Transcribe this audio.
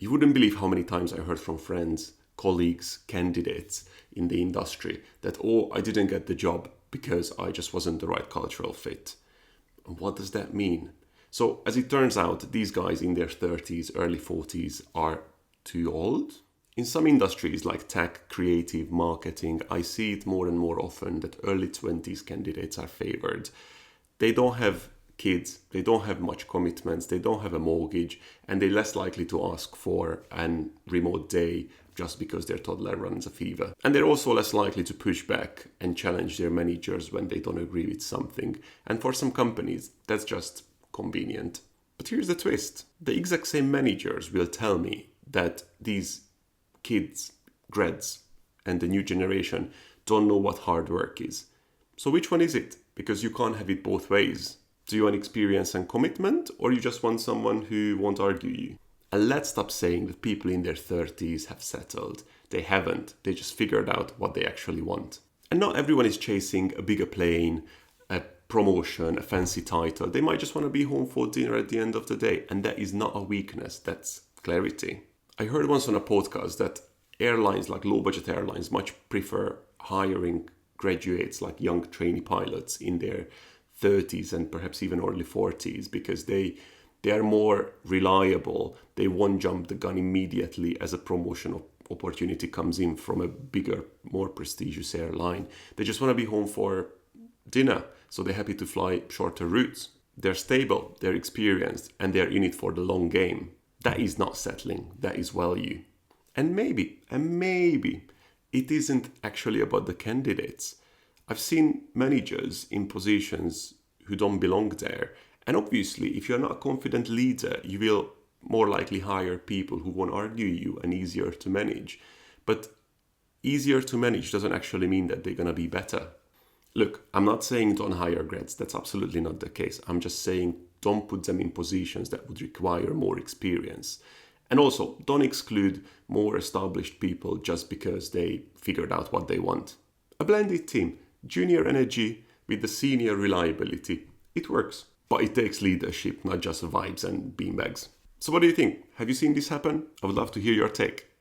You wouldn't believe how many times I heard from friends, colleagues, candidates in the industry that, oh, I didn't get the job because I just wasn't the right cultural fit. And what does that mean? So, as it turns out, these guys in their 30s, early 40s are too old. In some industries like tech, creative, marketing, I see it more and more often that early 20s candidates are favored. They don't have kids, they don't have much commitments, they don't have a mortgage, and they're less likely to ask for a remote day just because their toddler runs a fever. And they're also less likely to push back and challenge their managers when they don't agree with something. And for some companies, that's just convenient. But here's the twist. The exact same managers will tell me that these kids, grads, and the new generation don't know what hard work is. So which one is it? Because you can't have it both ways. Do you want experience and commitment, or you just want someone who won't argue you? And let's stop saying that people in their 30s have settled. They haven't. They just figured out what they actually want. And not everyone is chasing a bigger plane, a promotion, a fancy title. They might just want to be home for dinner at the end of the day. And that is not a weakness, that's clarity. I heard once on a podcast that airlines, like low-budget airlines, much prefer hiring graduates like young trainee pilots in their 30s and perhaps even early 40s because they are more reliable. They won't jump the gun immediately as a promotion opportunity comes in from a bigger, more prestigious airline. They just want to be home for dinner, so they're happy to fly shorter routes. They're stable, they're experienced, and they're in it for the long game. That is not settling, that is value. And maybe, it isn't actually about the candidates. I've seen managers in positions who don't belong there. And obviously, if you're not a confident leader, you will more likely hire people who won't argue you and easier to manage. But easier to manage doesn't actually mean that they're going to be better. Look, I'm not saying don't hire grads. That's absolutely not the case. I'm just saying don't put them in positions that would require more experience. And also, don't exclude more established people just because they figured out what they want. A blended team, junior energy with the senior reliability. It works. But it takes leadership, not just vibes and beanbags. So what do you think? Have you seen this happen? I would love to hear your take.